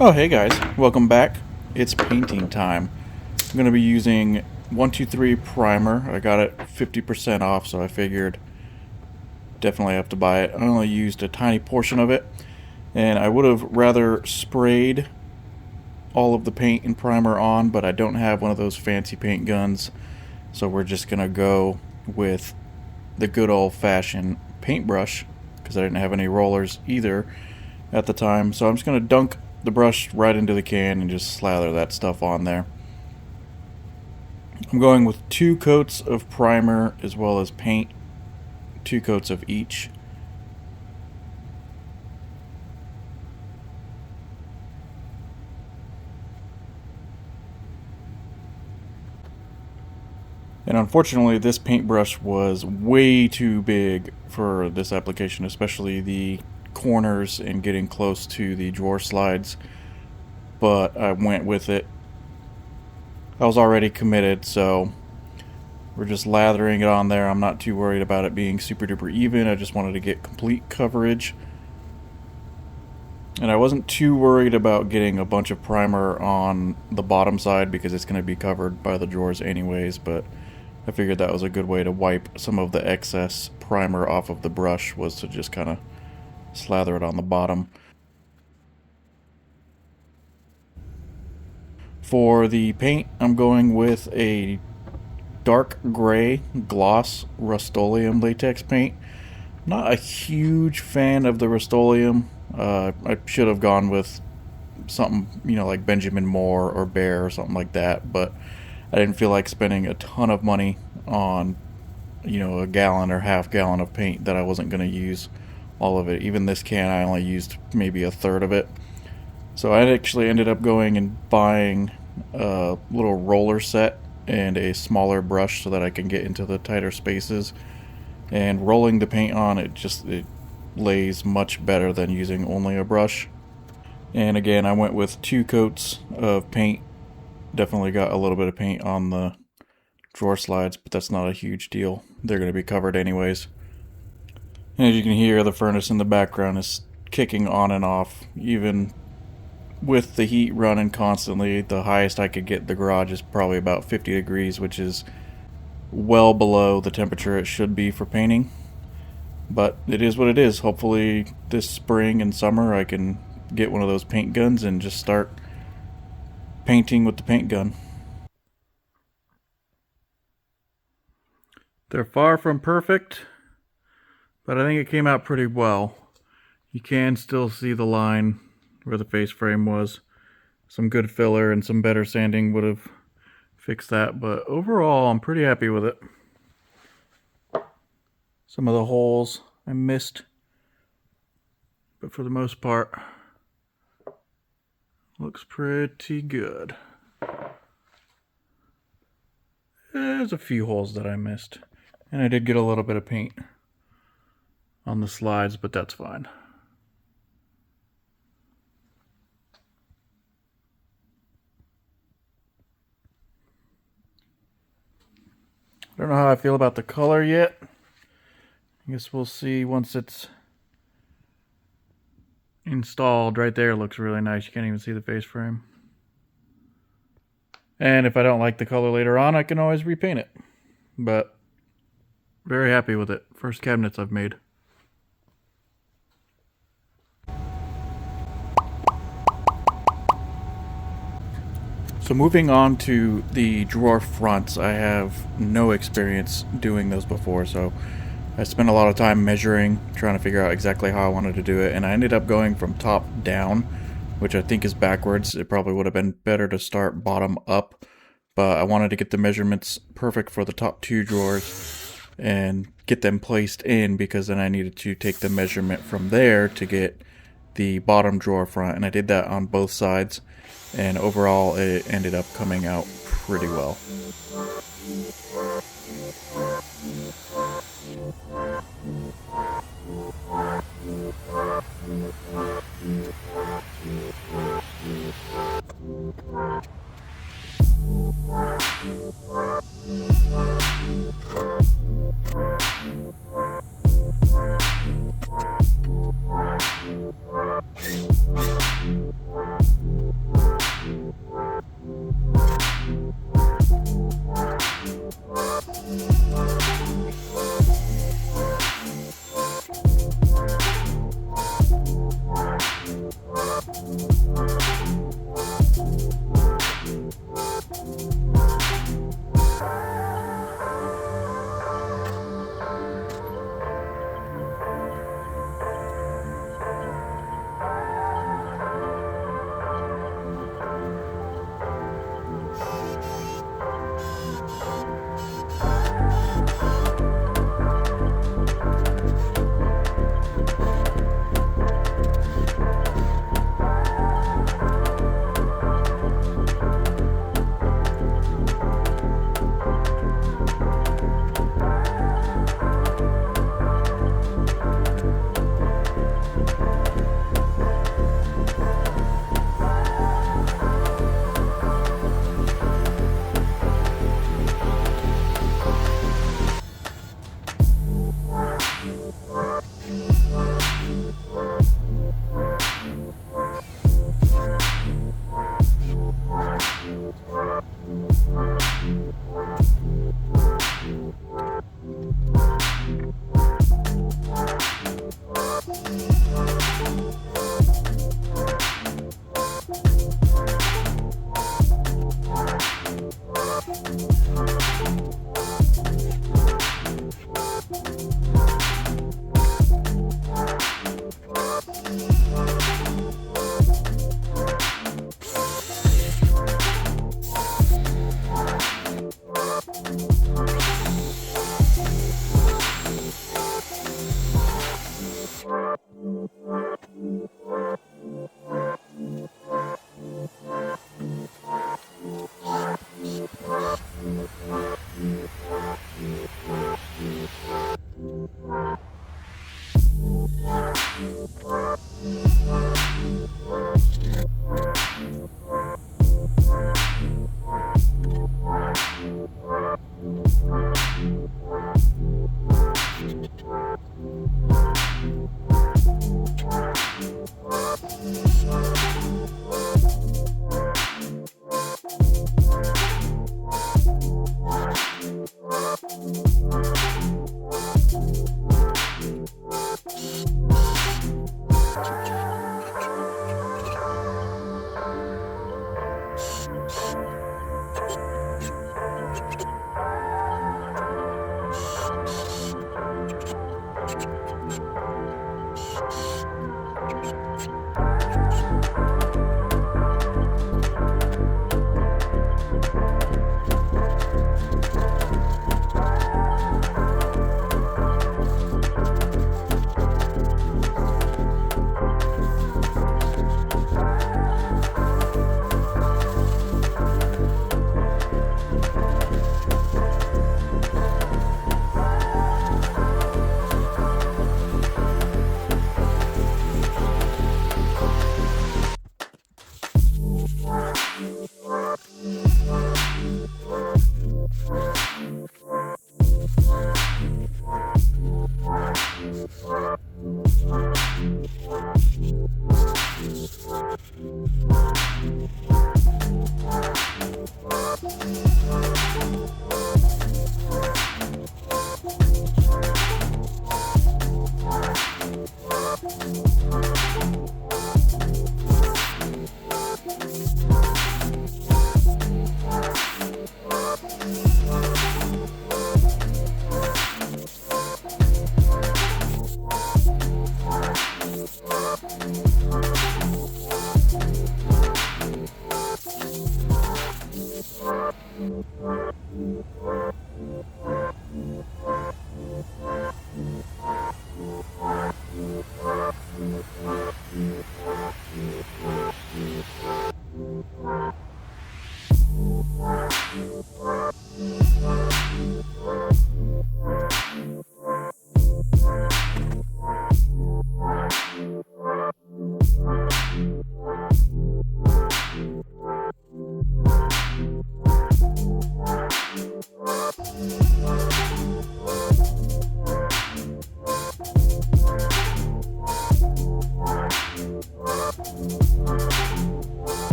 Oh, hey guys, welcome back. It's painting time. I'm going to be using 123 primer. I got it 50% off, so I figured definitely have to buy it. I only used a tiny portion of it, and I would have rather sprayed all of the paint and primer on, but I don't have one of those fancy paint guns, so we're just going to go with the good old-fashioned paintbrush, because I didn't have any rollers either at the time. So I'm just going to dunk the brush right into the can and just slather that stuff on there. I'm going with 2 coats of primer as well as paint, 2 coats of each. And unfortunately, this paintbrush was way too big for this application, especially the corners and getting close to the drawer slides. But I went with it. I was already committed, so we're just lathering it on there. I'm not too worried about it being super duper even. I just wanted to get complete coverage. And I wasn't too worried about getting a bunch of primer on the bottom side because it's going to be covered by the drawers anyways, but I figured that was a good way to wipe some of the excess primer off of the brush, was to just kind of slather it on the bottom. For the paint, I'm going with a dark gray gloss Rust-Oleum latex paint. Not a huge fan of the Rust-Oleum. I should have gone with something, like Benjamin Moore or Bear or something like that, but I didn't feel like spending a ton of money on, a gallon or half gallon of paint that I wasn't going to use all of it. Even this can, I only used maybe a third of it. So I actually ended up going and buying a little roller set and a smaller brush so that I can get into the tighter spaces. And rolling the paint on, it lays much better than using only a brush. And again, I went with 2 coats of paint. Definitely got a little bit of paint on the drawer slides, but that's not a huge deal. They're going to be covered anyways. And as you can hear, the furnace in the background is kicking on and off. Even with the heat running constantly, the highest I could get in the garage is probably about 50 degrees, which is well below the temperature it should be for painting. But it is what it is. Hopefully this spring and summer I can get one of those paint guns and just start painting with the paint gun. They're far from perfect, but I think it came out pretty well. You can still see the line where the face frame was. Some good filler and some better sanding would have fixed that, but overall I'm pretty happy with it. Some of the holes I missed, but for the most part looks pretty good. There's a few holes that I missed, and I did get a little bit of paint on the slides, but that's fine. I don't know how I feel about the color yet. I guess we'll see once it's installed. Right there looks really nice. You can't even see the face frame. And if I don't like the color later on, I can always repaint it. But very happy with it. First cabinets I've made. So moving on to the drawer fronts, I have no experience doing those before, so I spent a lot of time measuring, trying to figure out exactly how I wanted to do it, and I ended up going from top down, which I think is backwards. It probably would have been better to start bottom up, but I wanted to get the measurements perfect for the top 2 drawers and get them placed in, because then I needed to take the measurement from there to get the bottom drawer front, and I did that on both sides. And overall, it ended up coming out pretty well.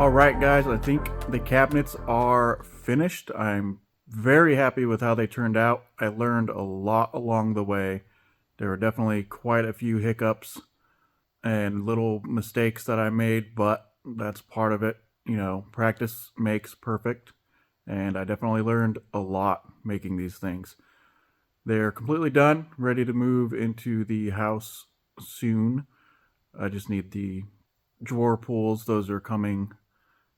All right, guys, I think the cabinets are finished. I'm very happy with how they turned out. I learned a lot along the way. There were definitely quite a few hiccups and little mistakes that I made, but that's part of it. You know, practice makes perfect, and I definitely learned a lot making these things. They're completely done, ready to move into the house soon. I just need the drawer pulls. Those are coming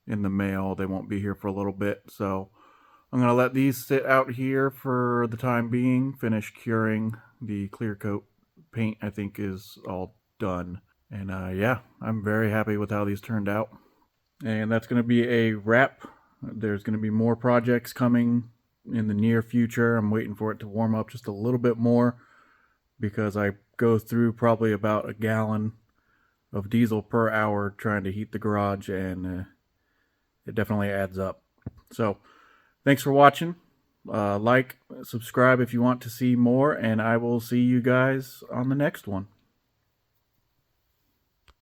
in the mail. They won't be here for a little bit, so I'm going to let these sit out here for the time being, finish curing. The clear coat paint, I think, is all done. And yeah, I'm very happy with how these turned out. And that's going to be a wrap. There's going to be more projects coming in the near future. I'm waiting for it to warm up just a little bit more because I go through probably about a gallon of diesel per hour trying to heat the garage, and it definitely adds up. So thanks for watching. Like, subscribe if you want to see more, and I will see you guys on the next one.